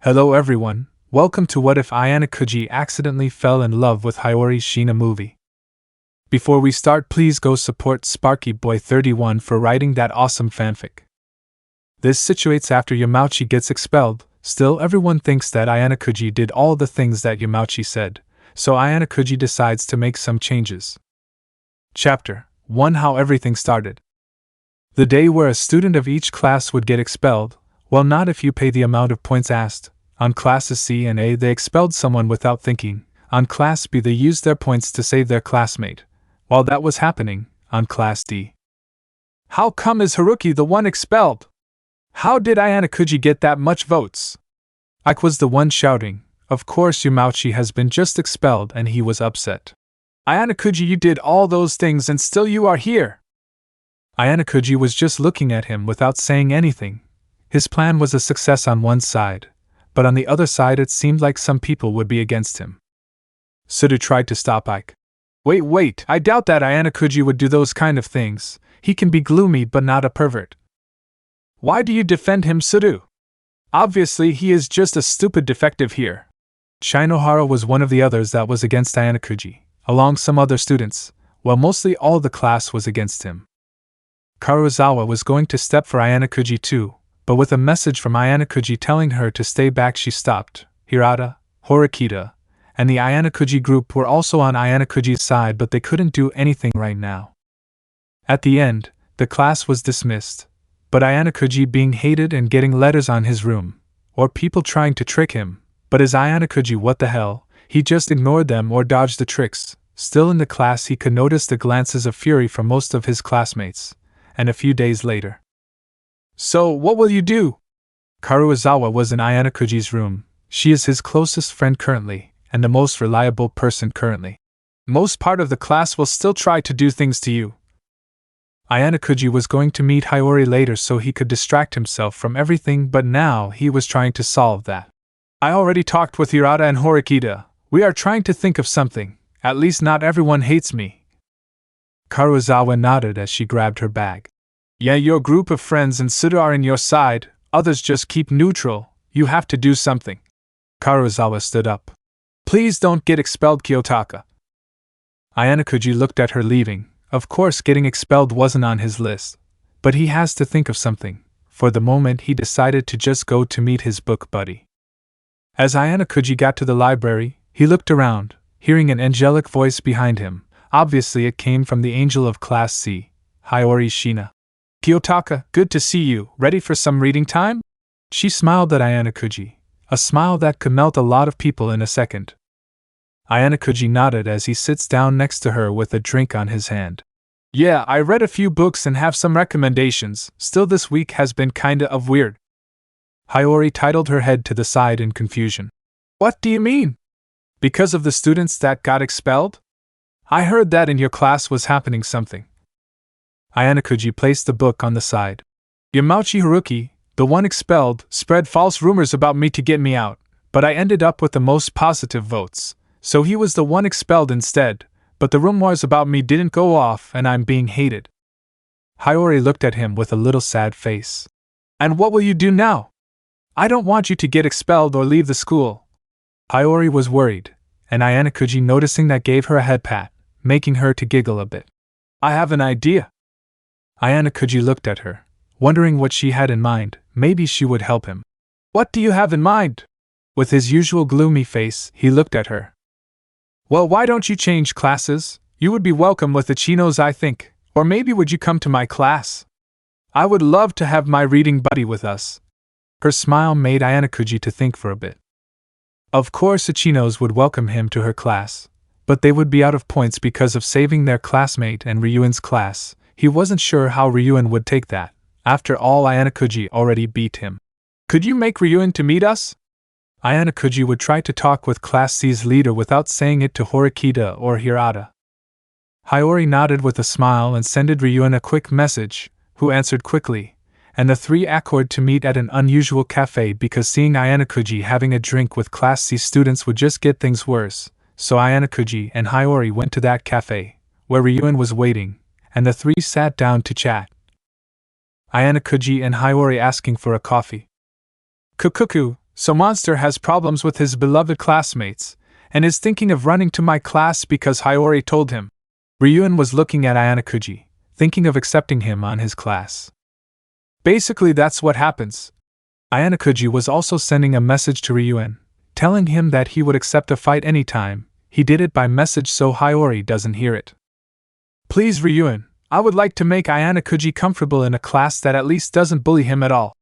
Hello everyone, welcome to What If Ayanokouji Accidentally Fell in Love with Hiyori Shiina movie. Before we start, please go support SparkyBoy31 for writing that awesome fanfic. This situates after Yamauchi gets expelled. Still, everyone thinks that Ayanokouji did all the things that Yamauchi said, so Ayanokouji decides to make some changes. Chapter 1: How Everything Started. The day where a student of each class would get expelled. Well, not if you pay the amount of points asked. On classes C and A, they expelled someone without thinking. On class B, they used their points to save their classmate. While that was happening, on class D. How come is Haruki the one expelled? How did Ayanokouji get that much votes? Ike was the one shouting. Of course, Yamauchi has been just expelled and he was upset. Ayanokouji, you did all those things and still you are here. Ayanokouji was just looking at him without saying anything. His plan was a success on one side, but on the other side it seemed like some people would be against him. Sudo tried to stop Ike. Wait, I doubt that Ayanokouji would do those kind of things. He can be gloomy but not a pervert. Why do you defend him, Sudo? Obviously he is just a stupid defective here. Shinohara was one of the others that was against Ayanokouji, along some other students, while mostly all the class was against him. Karuizawa was going to step for Ayanokouji too, but with a message from Ayanokouji telling her to stay back, she stopped. Hirata, Horikita, and the Ayanokouji group were also on Ayanokouji's side, but they couldn't do anything right now. At the end, the class was dismissed, but Ayanokouji being hated and getting letters on his room, or people trying to trick him, but as Ayanokouji, what the hell, he just ignored them or dodged the tricks. Still in the class he could notice the glances of fury from most of his classmates, and a few days later. So, what will you do? Karuizawa was in Ayanokouji's room. She is his closest friend currently, and the most reliable person currently. Most part of the class will still try to do things to you. Ayanokouji was going to meet Hyori later so he could distract himself from everything, but now he was trying to solve that. I already talked with Hirata and Horikita. We are trying to think of something. At least not everyone hates me. Karuizawa nodded as she grabbed her bag. Yeah, your group of friends and Sudo are in your side, others just keep neutral. You have to do something. Karuizawa stood up. Please don't get expelled, Kiyotaka. Ayanokouji looked at her leaving. Of course, getting expelled wasn't on his list, but he has to think of something. For the moment, he decided to just go to meet his book buddy. As Ayanokouji got to the library, he looked around, hearing an angelic voice behind him. Obviously, it came from the angel of Class C, Hiyori Shiina. Kiyotaka, good to see you. Ready for some reading time? She smiled at Ayanokouji, a smile that could melt a lot of people in a second. Ayanokouji nodded as he sits down next to her with a drink on his hand. Yeah, I read a few books and have some recommendations. Still, this week has been kinda of weird. Hyori titled her head to the side in confusion. What do you mean? Because of the students that got expelled? I heard that in your class was happening something. Ayanokouji placed the book on the side. Yamauchi Haruki, the one expelled, spread false rumors about me to get me out, but I ended up with the most positive votes, so he was the one expelled instead, but the rumors about me didn't go off and I'm being hated. Hyori looked at him with a little sad face. And what will you do now? I don't want you to get expelled or leave the school. Hyori was worried, and Ayanokouji, noticing that, gave her a head pat, making her to giggle a bit. I have an idea. Ayanokouji looked at her, wondering what she had in mind. Maybe she would help him. What do you have in mind? With his usual gloomy face, he looked at her. Well, why don't you change classes? You would be welcome with the chinos, I think. Or maybe would you come to my class? I would love to have my reading buddy with us. Her smile made Ayanokouji to think for a bit. Of course, the chinos would welcome him to her class, but they would be out of points because of saving their classmate and Ryuin's class. He wasn't sure how Ryuin would take that. After all, Ayanokouji already beat him. Could you make Ryuin to meet us? Ayanokouji would try to talk with Class C's leader without saying it to Horikita or Hirata. Hyori nodded with a smile and sent Ryuin a quick message, who answered quickly, and the three accord to meet at an unusual cafe because seeing Ayanokouji having a drink with Class C students would just get things worse, so Ayanokouji and Hyori went to that cafe, where Ryuin was waiting, and the three sat down to chat. Ayanokouji and Hyori asking for a coffee. Kukuku, So Monster has problems with his beloved classmates, and is thinking of running to my class because Hyori told him. Ryuen was looking at Ayanokouji, thinking of accepting him on his class. Basically that's what happens. Ayanokouji was also sending a message to Ryuen, telling him that he would accept a fight anytime. He did it by message so Hyori doesn't hear it. Please Ryuen, I would like to make Ayanokouji comfortable in a class that at least doesn't bully him at all.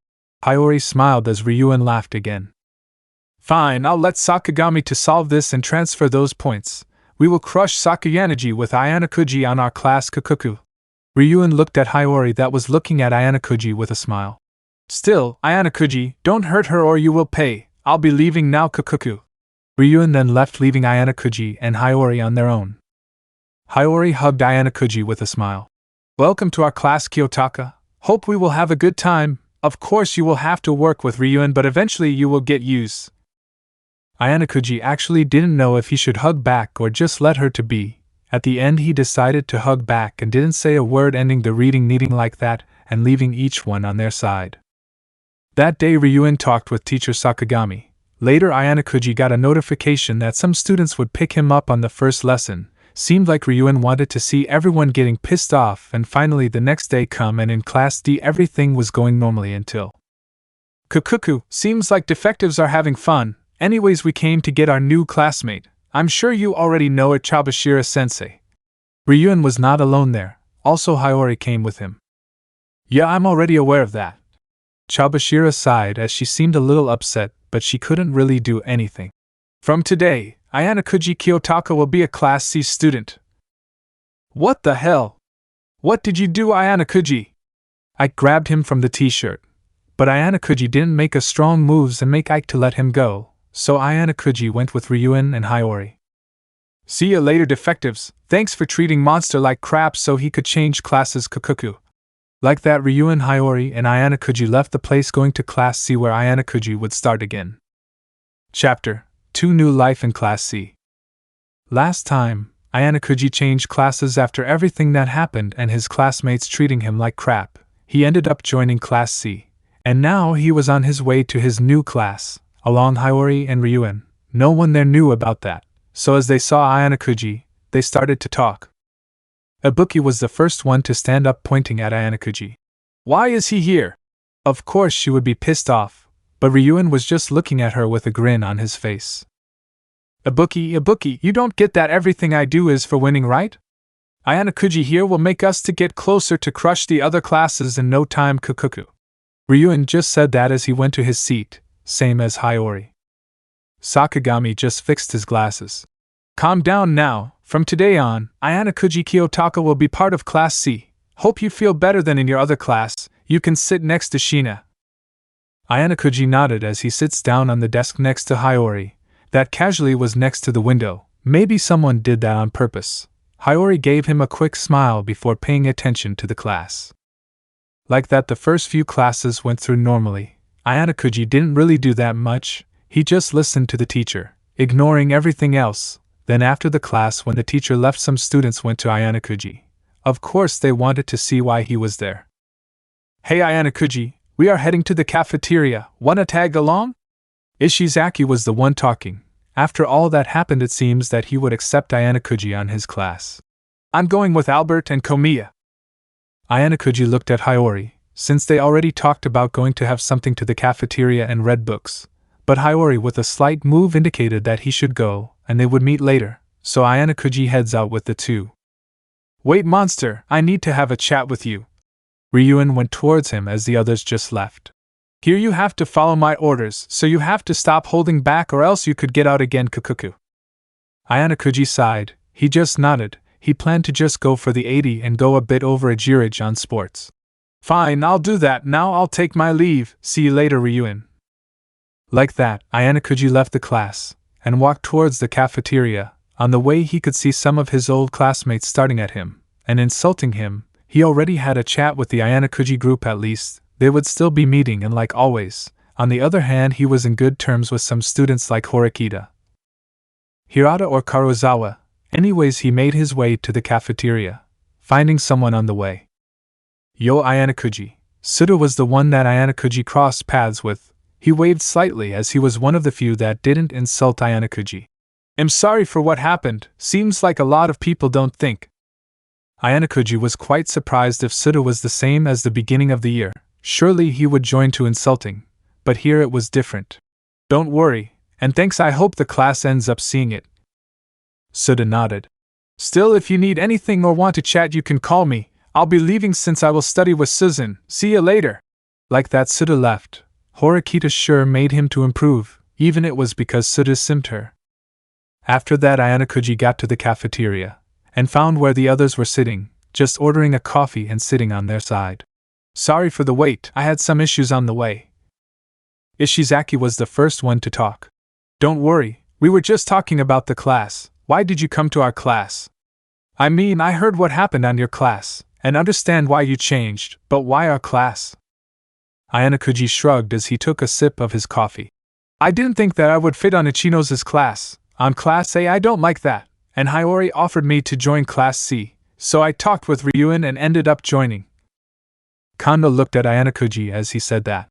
Hyori smiled as Ryuen laughed again. Fine, I'll let Sakagami to solve this and transfer those points. We will crush Sakayanaji with Ayanokouji on our class Kukuku. Ryuen looked at Hyori that was looking at Ayanokouji with a smile. Still, Ayanokouji, don't hurt her or you will pay. I'll be leaving now Kukuku. Ryuen then left leaving Ayanokouji and Hyori on their own. Hyori hugged Ayanokouji with a smile. Welcome to our class Kiyotaka. Hope we will have a good time. Of course you will have to work with Ryuen but eventually you will get used. Ayanokouji actually didn't know if he should hug back or just let her to be. At the end he decided to hug back and didn't say a word, ending the reading meeting like that and leaving each one on their side. That day Ryuen talked with teacher Sakagami. Later Ayanokouji got a notification that some students would pick him up on the first lesson. Seemed like Ryuen wanted to see everyone getting pissed off, and finally the next day come and in class D everything was going normally until Kukuku, seems like defectives are having fun. Anyways, we came to get our new classmate. I'm sure you already know it, Chabashira-sensei. Ryuen was not alone there, also Hyori came with him. Yeah, I'm already aware of that. Chabashira sighed as she seemed a little upset, but she couldn't really do anything. From today, Ayanokouji Kiyotaka will be a Class C student. What the hell? What did you do, Ayanokouji? Ike grabbed him from the t-shirt. But Ayanokouji didn't make a strong moves and make Ike to let him go. So Ayanokouji went with Ryuen and Hyori. See ya later, defectives. Thanks for treating Monster like crap so he could change classes Kukuku. Like that, Ryuen, Hyori, and Ayanokouji left the place going to Class C where Ayanokouji would start again. Chapter 2: New Life in Class C. Last time, Ayanokouji changed classes after everything that happened and his classmates treating him like crap. He ended up joining Class C. And now he was on his way to his new class. Along Hyori and Ryuen. No one there knew about that, so as they saw Ayanokouji, they started to talk. Ibuki was the first one to stand up, pointing at Ayanokouji. Why is he here? Of course she would be pissed off, but Ryuen was just looking at her with a grin on his face. Ibuki, you don't get that everything I do is for winning, right? Ayanokouji here will make us to get closer to crush the other classes in no time, Kukuku. Ryuen just said that as he went to his seat. Same as Hyori. Sakagami just fixed his glasses. Calm down now. From today on, Ayanokouji Kiyotaka will be part of Class C. Hope you feel better than in your other class. You can sit next to Shiina. Ayanokouji nodded as he sits down on the desk next to Hyori. That casually was next to the window. Maybe someone did that on purpose. Hyori gave him a quick smile before paying attention to the class. Like that, the first few classes went through normally. Ayanokouji didn't really do that much. He just listened to the teacher, ignoring everything else. Then after the class, when the teacher left, some students went to Ayanokouji. Of course they wanted to see why he was there. Hey Ayanokouji, we are heading to the cafeteria. Wanna tag along? Ishizaki was the one talking. After all that happened, it seems that he would accept Ayanokouji on his class. I'm going with Albert and Komiya. Ayanokouji looked at Hyori, since they already talked about going to have something to the cafeteria and read books. But Hyori with a slight move indicated that he should go, and they would meet later, so Ayanokouji heads out with the two. Wait, Monster, I need to have a chat with you. Ryuen went towards him as the others just left. Here you have to follow my orders, so you have to stop holding back or else you could get out again, Kukuku. Ayanokouji sighed. He just nodded. He planned to just go for the 80 and go a bit over a jirage on sports. Fine, I'll do that. Now I'll take my leave. See you later, Ryuen. Like that, Ayanokouji left the class and walked towards the cafeteria. On the way, he could see some of his old classmates starting at him and insulting him. He already had a chat with the Ayanokouji group. At least they would still be meeting, and like always, on the other hand, he was in good terms with some students like Horikita, Hirata or Karuizawa. Anyways, he made his way to the cafeteria, finding someone on the way. Yo, Ayanokouji. Suda was the one that Ayanokouji crossed paths with. He waved slightly as he was one of the few that didn't insult Ayanokouji. I'm sorry for what happened, seems like a lot of people don't think. Ayanokouji was quite surprised if Suda was the same as the beginning of the year. Surely he would join to insulting, but here it was different. Don't worry, and thanks, I hope the class ends up seeing it. Suda nodded. Still, if you need anything or want to chat you can call me. I'll be leaving since I will study with Susan. See you later. Like that, Suda left. Horikita sure made him to improve, even it was because Suda simped her. After that, Ayanokouji got to the cafeteria, and found where the others were sitting, just ordering a coffee and sitting on their side. Sorry for the wait, I had some issues on the way. Ishizaki was the first one to talk. Don't worry, we were just talking about the class. Why did you come to our class? I mean, I heard what happened on your class, and understand why you changed, but why our class? Ayanokouji shrugged as he took a sip of his coffee. I didn't think that I would fit on Ichino's class. On Class A I don't like that, and Hyori offered me to join Class C, so I talked with Ryuin and ended up joining. Kondo looked at Ayanokouji as he said that.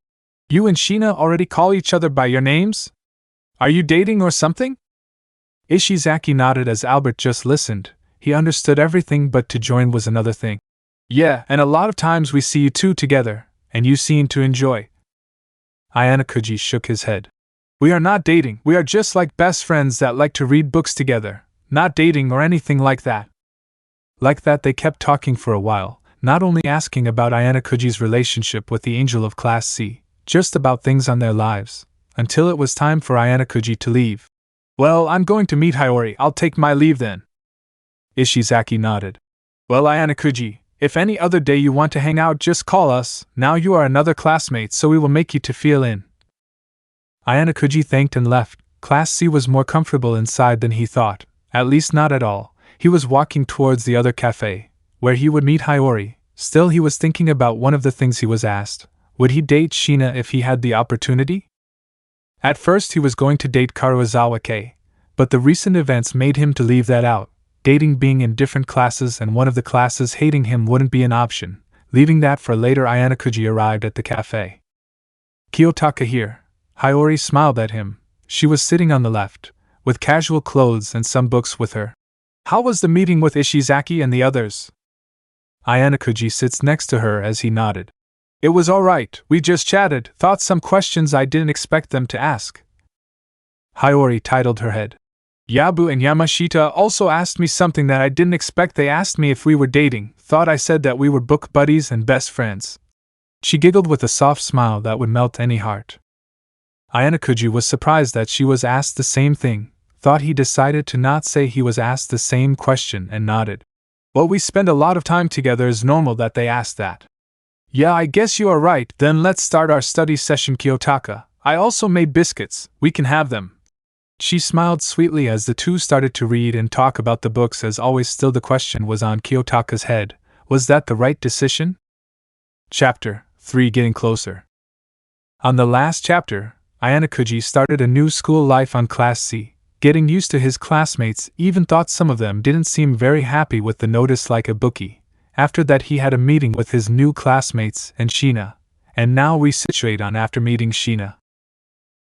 You and Shiina already call each other by your names? Are you dating or something? Ishizaki nodded as Albert just listened. He understood everything, but to join was another thing. Yeah, and a lot of times we see you two together, and you seem to enjoy. Ayanokouji shook his head. We are not dating, we are just like best friends that like to read books together, not dating or anything like that. Like that, they kept talking for a while, not only asking about Ayanokouji's relationship with the angel of Class C, just about things on their lives, until it was time for Ayanokouji to leave. Well, I'm going to meet Hyori, I'll take my leave then. Ishizaki nodded. Well, Ayanokouji, if any other day you want to hang out, just call us. Now you are another classmate, so we will make you to feel in. Ayanokouji thanked and left. Class C was more comfortable inside than he thought, at least not at all. He was walking towards the other cafe, where he would meet Hyori. Still, he was thinking about one of the things he was asked. Would he date Shiina if he had the opportunity? At first he was going to date Karuizawa Kei, but the recent events made him to leave that out. Dating being in different classes and one of the classes hating him wouldn't be an option. Leaving that for later, Ayanokouji arrived at the cafe. Kiyotaka here. Hyori smiled at him. She was sitting on the left, with casual clothes and some books with her. How was the meeting with Ishizaki and the others? Ayanokouji sits next to her as he nodded. It was alright, we just chatted, thought some questions I didn't expect them to ask. Hyori titled her head. Yabu and Yamashita also asked me something that I didn't expect. They asked me if we were dating, thought I said that we were book buddies and best friends. She giggled with a soft smile that would melt any heart. Ayanokouji was surprised that she was asked the same thing, thought he decided to not say he was asked the same question and nodded. Well, we spend a lot of time together, it's normal that they asked that. Yeah, I guess you are right, then let's start our study session, Kiyotaka. I also made biscuits, we can have them. She smiled sweetly as the two started to read and talk about the books. As always, still the question was on Kiyotaka's head. Was that the right decision? Chapter 3, Getting Closer. On the last chapter, Ayanokouji started a new school life on Class C, getting used to his classmates, even thought some of them didn't seem very happy with the notice like a bookie. After that he had a meeting with his new classmates and Shiina, and now we situate on after meeting Shiina.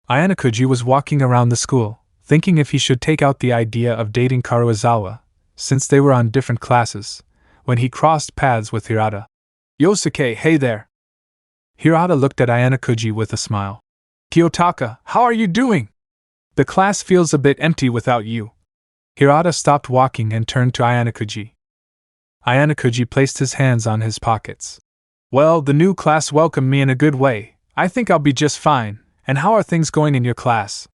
Ayanokouji was walking around the school, thinking if he should take out the idea of dating Karuizawa, since they were on different classes, when he crossed paths with Hirata. Yosuke, hey there! Hirata looked at Ayanokouji with a smile. Kiyotaka, how are you doing? The class feels a bit empty without you. Hirata stopped walking and turned to Ayanokouji. Ayanokouji placed his hands on his pockets. Well, the new class welcomed me in a good way. I think I'll be just fine. And how are things going in your class?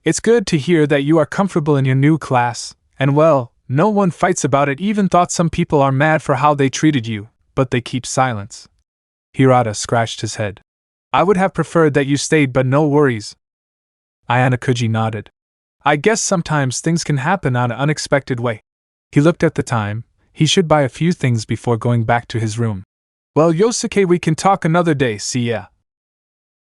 It's good to hear that you are comfortable in your new class, and well, no one fights about it. Even thought some people are mad for how they treated you, but they keep silence. Hirata scratched his head. I would have preferred that you stayed, but no worries. Ayanokouji nodded. I guess sometimes things can happen on an unexpected way. He looked at the time. He should buy a few things before going back to his room. Well, Yosuke, we can talk another day, see ya.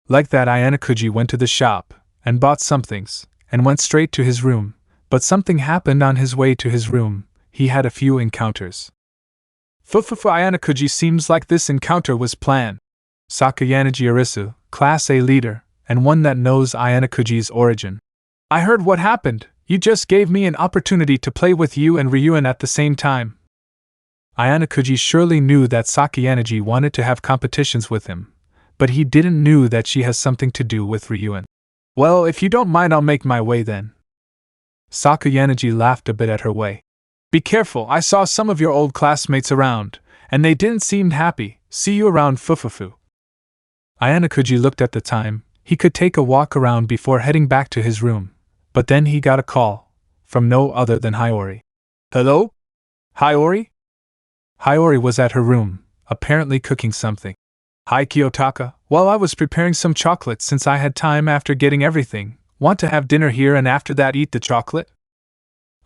Like that, Ayanokouji went to the shop, and bought some things, and went straight to his room. But something happened on his way to his room. He had a few encounters. Ayanokouji seems like this encounter was planned. Sakayanaji Arisu, Class A leader, and one that knows Ayanokoji's origin. I heard what happened. You just gave me an opportunity to play with you and Ryuen at the same time. Ayanokoji surely knew that Sakayanagi wanted to have competitions with him, but he didn't know that she has something to do with Ryuen. Well, if you don't mind, I'll make my way then. Sakayanagi laughed a bit at her way. Be careful, I saw some of your old classmates around, and they didn't seem happy. See you around, fufufu. Ayanokoji looked at the time. He could take a walk around before heading back to his room, but then he got a call from no other than Hyori. Hello? Hyori? Hyori was at her room, apparently cooking something. Hi Kiyotaka, well, I was preparing some chocolate since I had time after getting everything. Want to have dinner here and after that eat the chocolate?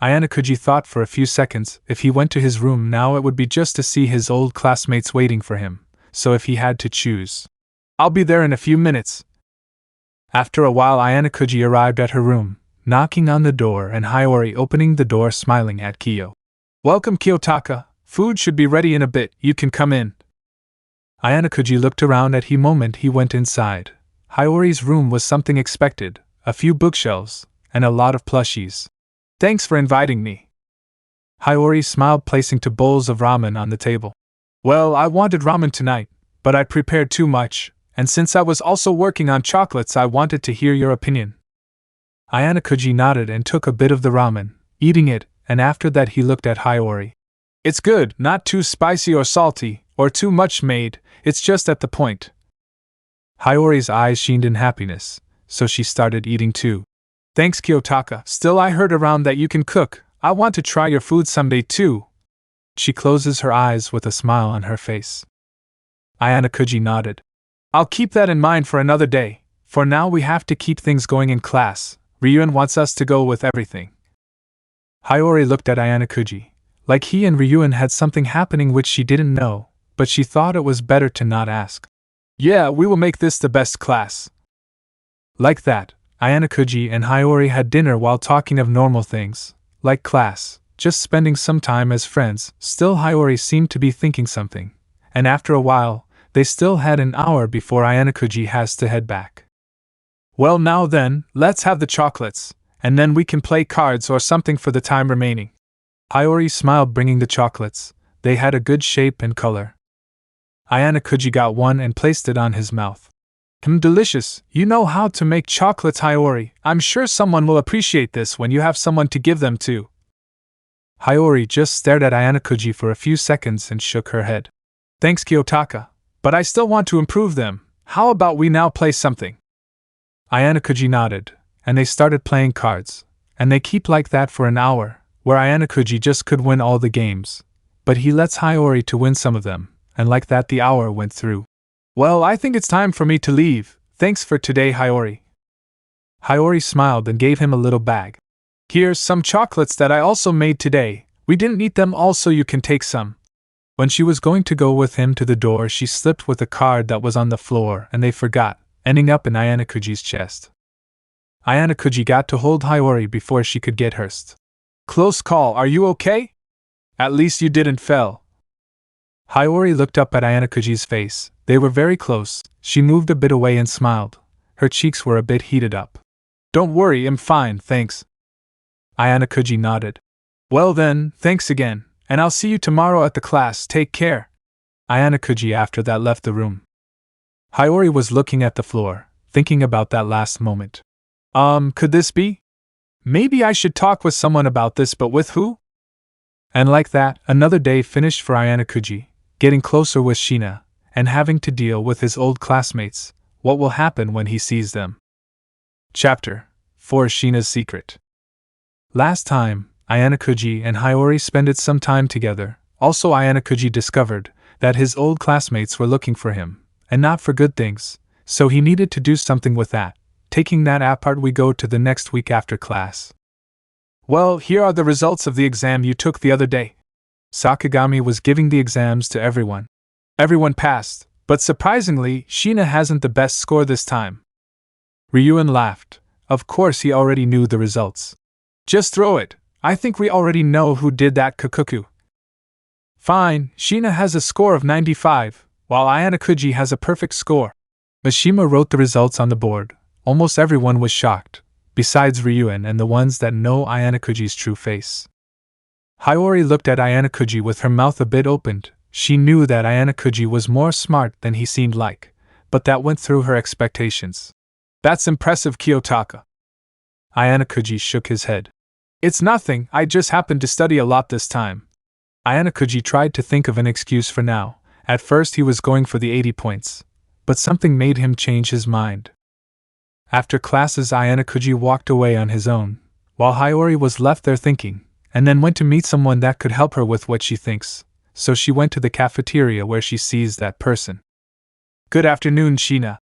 Ayanokoji thought for a few seconds. If he went to his room now, it would be just to see his old classmates waiting for him, so if he had to choose. I'll be there in a few minutes. After a while, Ayanokoji arrived at her room, knocking on the door and Hyori opening the door smiling at Kiyo. Welcome Kiyotaka, food should be ready in a bit, you can come in. Ayanokoji looked around at the moment he went inside. Hyori's room was something expected, a few bookshelves, and a lot of plushies. Thanks for inviting me. Hyori smiled, placing two bowls of ramen on the table. Well, I wanted ramen tonight, but I prepared too much, and since I was also working on chocolates, I wanted to hear your opinion. Ayanokoji nodded and took a bit of the ramen, eating it, and after that he looked at Hyori. It's good, not too spicy or salty, or too much made, it's just at the point. Hyori's eyes sheened in happiness, so she started eating too. Thanks Kiyotaka, still I heard around that you can cook, I want to try your food someday too. She closes her eyes with a smile on her face. Ayanokoji nodded. I'll keep that in mind for another day, for now we have to keep things going in class, Ryuen wants us to go with everything. Hyori looked at Ayanokoji, like he and Ryuen had something happening which she didn't know, but she thought it was better to not ask. Yeah, we will make this the best class. Like that, Ayanokoji and Hyori had dinner while talking of normal things, like class, just spending some time as friends. Still Hyori seemed to be thinking something, and after a while, they still had an hour before Ayanokoji has to head back. Well now then, let's have the chocolates, and then we can play cards or something for the time remaining. Hyori smiled, bringing the chocolates. They had a good shape and color. Ayanokoji got one and placed it on his mouth. Delicious, you know how to make chocolates, Hyori. I'm sure someone will appreciate this when you have someone to give them to. Hyori just stared at Ayanokoji for a few seconds and shook her head. Thanks Kiyotaka, but I still want to improve them. How about we now play something? Ayanokoji nodded, and they started playing cards, and they keep like that for an hour, where Ayanokoji just could win all the games, but he lets Hyori to win some of them, and like that the hour went through. Well, I think it's time for me to leave. Thanks for today, Hyori. Hyori smiled and gave him a little bag. Here's some chocolates that I also made today. We didn't eat them all, so you can take some. When she was going to go with him to the door, she slipped with a card that was on the floor, and they forgot, ending up in Ayanokoji's chest. Ayanokoji got to hold Hyori before she could get hers. Close call, are you okay? At least you didn't fell. Hyori looked up at Ayanokoji's face. They were very close. She moved a bit away and smiled. Her cheeks were a bit heated up. Don't worry, I'm fine, thanks. Ayanokoji nodded. Well then, thanks again, and I'll see you tomorrow at the class, take care. Ayanokoji after that left the room. Hyori was looking at the floor, thinking about that last moment. Could this be? Maybe I should talk with someone about this, but with who? And like that, another day finished for Ayanokouji, getting closer with Shiina, and having to deal with his old classmates. What will happen when he sees them? Chapter 4: Shiina's Secret. Last time, Ayanokouji and Hyori spent some time together. Also, Ayanokouji discovered that his old classmates were looking for him, and not for good things, so he needed to do something with that. Taking that apart, we go to the next week after class. Well, here are the results of the exam you took the other day. Sakagami was giving the exams to everyone. Everyone passed, but surprisingly, Shiina hasn't the best score this time. Ryuen laughed. Of course he already knew the results. Just throw it. I think we already know who did that, Kokuku. Fine, Shiina has a score of 95, while Ayanokouji has a perfect score. Mishima wrote the results on the board, almost everyone was shocked, besides Ryuen and the ones that know Ayanokoji's true face. Hyori looked at Ayanokoji with her mouth a bit opened. She knew that Ayanokoji was more smart than he seemed like, but that went through her expectations. That's impressive, Kiyotaka. Ayanokoji shook his head. It's nothing, I just happened to study a lot this time. Ayanokoji tried to think of an excuse for now. At first he was going for the 80 points, but something made him change his mind. After classes, Ayanokoji walked away on his own, while Hyori was left there thinking, and then went to meet someone that could help her with what she thinks, so she went to the cafeteria where she sees that person. Good afternoon, Shiina.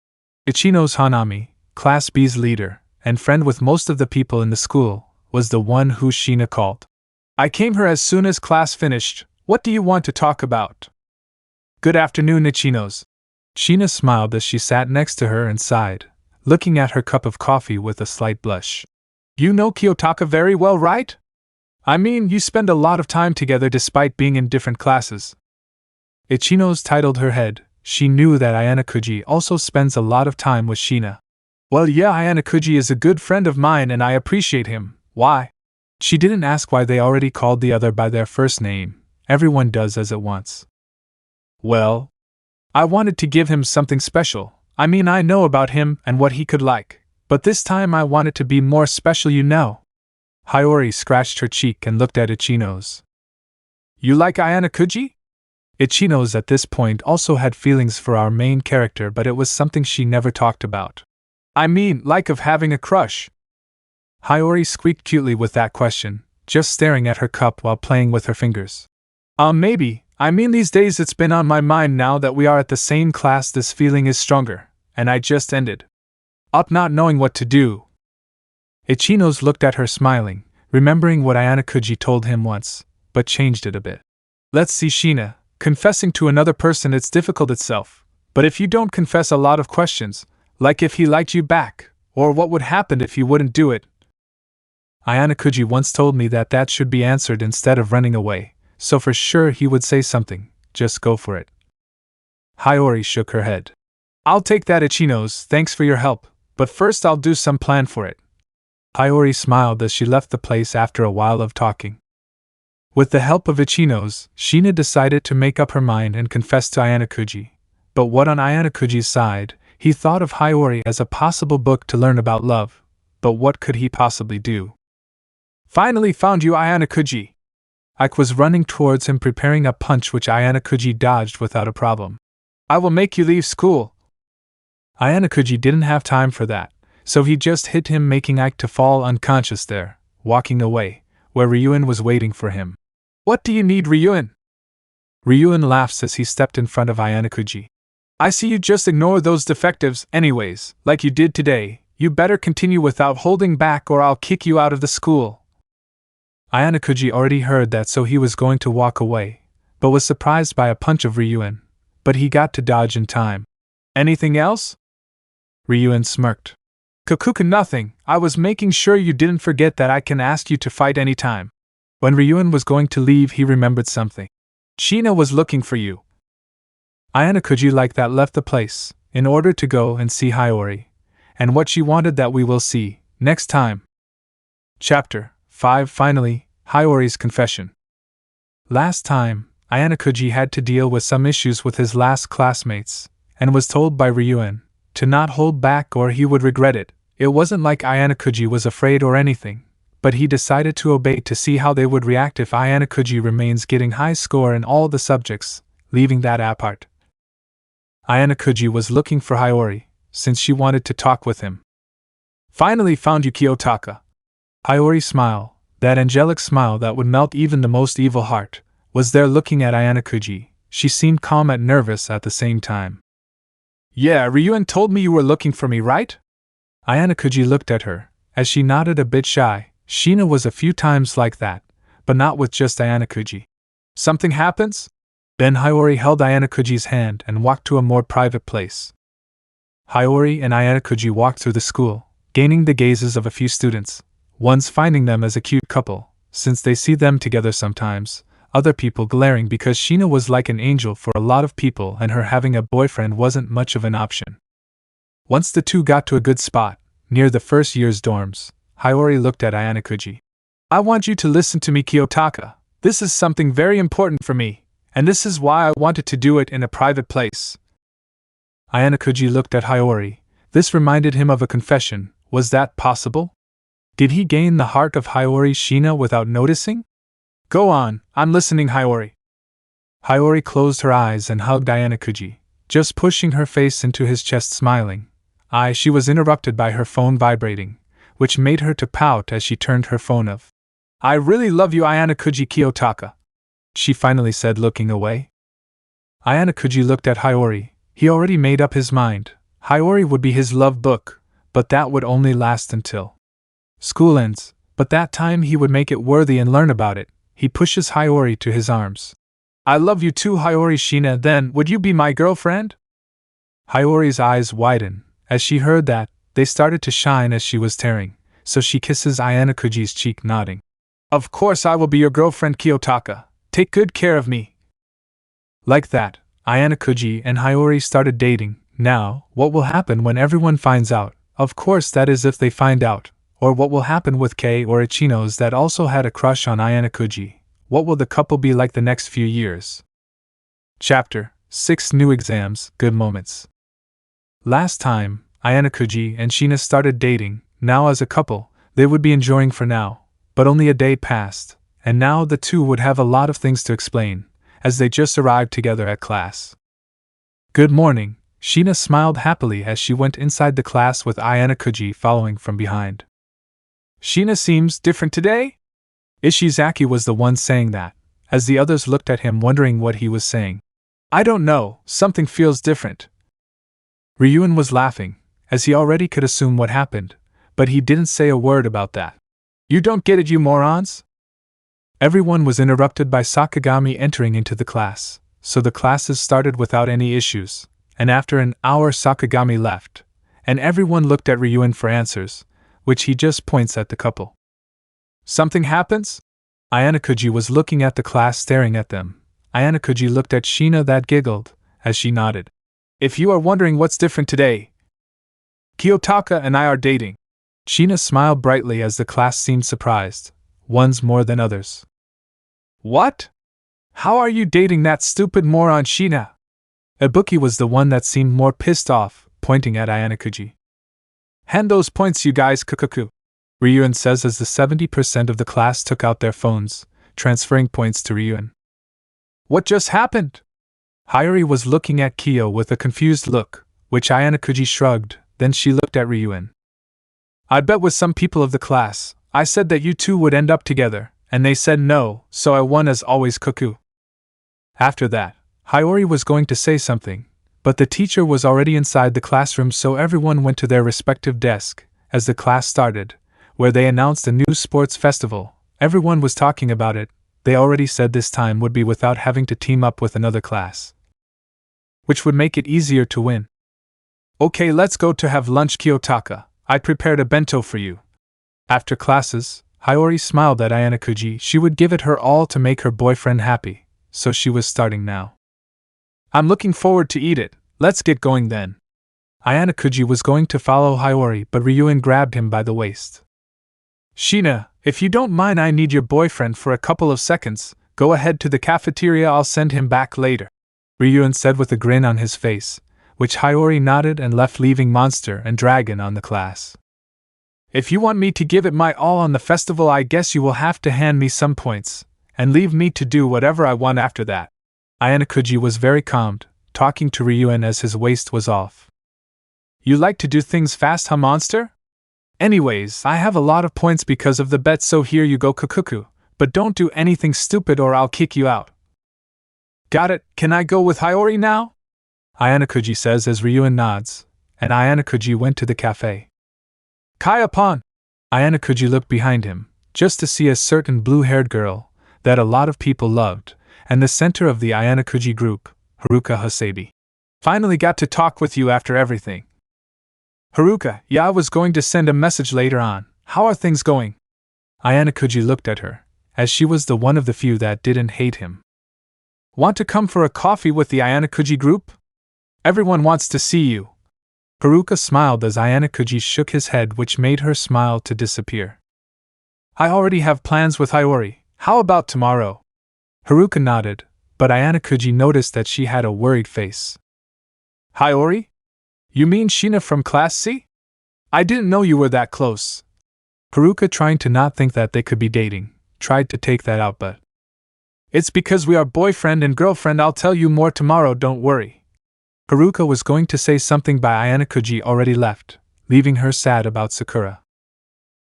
Ichino's Hanami, Class B's leader, and friend with most of the people in the school, was the one who Shiina called. I came here as soon as class finished. What do you want to talk about? Good afternoon, Ichino's. Shiina smiled as she sat next to her and sighed, looking at her cup of coffee with a slight blush. You know Kiyotaka very well, right? I mean, you spend a lot of time together despite being in different classes. Ichino's titled her head. She knew that Ayanokoji also spends a lot of time with Shiina. Well, yeah, Ayanokoji is a good friend of mine and I appreciate him. Why? She didn't ask why they already called the other by their first name. Everyone does as it wants. Well, I wanted to give him something special. I mean, I know about him and what he could like, but this time I want it to be more special, you know. Hyori scratched her cheek and looked at Ichino's. You like Ayanokoji? Ichino's at this point also had feelings for our main character, but it was something she never talked about. I mean, like of having a crush. Hyori squeaked cutely with that question, just staring at her cup while playing with her fingers. Maybe. I mean, these days it's been on my mind now that we are at the same class, this feeling is stronger, and I just ended up not knowing what to do. Ichino's looked at her smiling, remembering what Ayanokoji told him once, but changed it a bit. Let's see, Shiina, confessing to another person it's difficult itself, but if you don't confess a lot of questions, like if he liked you back, or what would happen if you wouldn't do it. Ayanokoji once told me that that should be answered instead of running away, so for sure he would say something, just go for it. Hyori shook her head. I'll take that, Ichino's, thanks for your help, but first I'll do some plan for it. Hyori smiled as she left the place after a while of talking. With the help of Ichino's, Shiina decided to make up her mind and confess to Ayanokoji. But what on Ayanokoji's side, he thought of Hyori as a possible book to learn about love, but what could he possibly do? Finally found you, Ayanokoji! Ike was running towards him preparing a punch which Ayanokoji dodged without a problem. I will make you leave school! Ayanokoji didn't have time for that, so he just hit him, making Ike to fall unconscious there, walking away, where Ryuen was waiting for him. What do you need, Ryuen? Ryuen laughs as he stepped in front of Ayanokoji. I see you just ignore those defectives anyways, like you did today. You better continue without holding back or I'll kick you out of the school. Ayanokoji already heard that, so he was going to walk away, but was surprised by a punch of Ryuen. But he got to dodge in time. Anything else? Ryuen smirked. Kakuka, nothing. I was making sure you didn't forget that I can ask you to fight any time. When Ryuen was going to leave, he remembered something. Shiina was looking for you. Ayanokoji like that left the place, in order to go and see Hyori, and what she wanted that we will see next time. Chapter 5. Finally, Hyori's confession. Last time, Ayanokouji had to deal with some issues with his last classmates, and was told by Ryuen to not hold back or he would regret it. It wasn't like Ayanokouji was afraid or anything, but he decided to obey to see how they would react if Ayanokouji remains getting high score in all the subjects, leaving that apart. Ayanokouji was looking for Hyori, since she wanted to talk with him. Finally found you, Kiyotaka. Hyori's smile, that angelic smile that would melt even the most evil heart, was there looking at Ayanokouji. She seemed calm and nervous at the same time. Yeah, Ryuen told me you were looking for me, right? Ayanokouji looked at her, as she nodded a bit shy. Shiina was a few times like that, but not with just Ayanokouji. Something happens? Then Hyori held Ayanokouji's hand and walked to a more private place. Hyori and Ayanokouji walked through the school, gaining the gazes of a few students, ones finding them as a cute couple, since they see them together sometimes, other people glaring because Shiina was like an angel for a lot of people and her having a boyfriend wasn't much of an option. Once the two got to a good spot, near the first year's dorms, Hyori looked at Ayanokouji. I want you to listen to me, Kiyotaka. This is something very important for me, and this is why I wanted to do it in a private place. Ayanokouji looked at Hyori. This reminded him of a confession. Was that possible? Did he gain the heart of Hiyori Shiina without noticing? Go on, I'm listening, Hyori. Hyori closed her eyes and hugged Ayanokouji, just pushing her face into his chest, smiling. She was interrupted by her phone vibrating, which made her to pout as she turned her phone off. I really love you, Ayanokouji Kiyotaka, she finally said, looking away. Ayanokouji looked at Hyori. He already made up his mind. Hyori would be his love book, but that would only last until school ends, but that time he would make it worthy and learn about it. He pushes Hyori to his arms. I love you too, Hiyori Shiina, then would you be my girlfriend? Hyori's eyes widen. As she heard that, they started to shine as she was tearing, so she kisses Ayanokouji's cheek, nodding. Of course I will be your girlfriend, Kiyotaka. Take good care of me. Like that, Ayanokouji and Hyori started dating. Now, what will happen when everyone finds out? Of course, that is if they find out. Or what will happen with Kei or Ichinos that also had a crush on Ayanokouji? What will the couple be like the next few years? Chapter 6 New Exams, Good Moments. Last time, Ayanokouji and Shiina started dating. Now as a couple, they would be enjoying for now. But only a day passed, and now the two would have a lot of things to explain, as they just arrived together at class. Good morning, Shiina smiled happily as she went inside the class with Ayanokouji following from behind. Shiina seems different today? Ishizaki was the one saying that, as the others looked at him wondering what he was saying. I don't know, something feels different. Ryuin was laughing, as he already could assume what happened, but he didn't say a word about that. You don't get it, you morons? Everyone was interrupted by Sakagami entering into the class, so the classes started without any issues, and after an hour Sakagami left, and everyone looked at Ryuin for answers, which he just points at the couple. Something happens? Ayanokouji was looking at the class, staring at them. Ayanokouji looked at Shiina, that giggled, as she nodded. If you are wondering what's different today, Kiyotaka and I are dating. Shiina smiled brightly as the class seemed surprised, ones more than others. What? How are you dating that stupid moron, Shiina? Ibuki was the one that seemed more pissed off, pointing at Ayanokouji. Hand those points, you guys, kukuku, Ryuin says as the 70% of the class took out their phones, transferring points to Ryuin. What just happened? Hyori was looking at Kiyo with a confused look, which Ayanokouji shrugged, then she looked at Ryuin. I bet with some people of the class, I said that you two would end up together, and they said no, so I won as always, cuckoo. After that, Hyori was going to say something, but the teacher was already inside the classroom, so everyone went to their respective desk, as the class started, where they announced a new sports festival. Everyone was talking about it. They already said this time would be without having to team up with another class, which would make it easier to win. Okay, let's go to have lunch, Kiyotaka. I prepared a bento for you. After classes, Hyori smiled at Ayanokouji. She would give it her all to make her boyfriend happy, so she was starting now. I'm looking forward to eat it. Let's get going then. Ayanokouji was going to follow Hyori, but Ryuin grabbed him by the waist. Shiina, if you don't mind, I need your boyfriend for a couple of seconds. Go ahead to the cafeteria, I'll send him back later, Ryuin said with a grin on his face, which Hyori nodded and left, leaving Monster and Dragon on the class. If you want me to give it my all on the festival, I guess you will have to hand me some points, and leave me to do whatever I want after that. Ayanokouji was very calmed, talking to Ryuin as his waist was off. You like to do things fast, huh, Monster? Anyways, I have a lot of points because of the bet, so here you go, kukuku, but don't do anything stupid or I'll kick you out. Got it, can I go with Hyori now? Ayanokouji says as Ryuin nods, and Ayanokouji went to the cafe. Kaya-pon! Ayanokouji looked behind him, just to see a certain blue-haired girl that a lot of people loved, and the center of the Ayanokouji group, Haruka Hasebi. Finally got to talk with you after everything. Haruka, yeah, I was going to send a message later on. How are things going? Ayanokouji looked at her, as she was the one of the few that didn't hate him. Want to come for a coffee with the Ayanokouji group? Everyone wants to see you. Haruka smiled as Ayanokoji shook his head, which made her smile to disappear. I already have plans with Hyori. How about tomorrow? Haruka nodded, but Ayanokoji noticed that she had a worried face. Hyori? You mean Shiina from Class C? I didn't know you were that close. Haruka, trying to not think that they could be dating, tried to take that out, but it's because we are boyfriend and girlfriend. I'll tell you more tomorrow, don't worry. Haruka was going to say something, but Ayanokoji already left, leaving her sad about Sakura.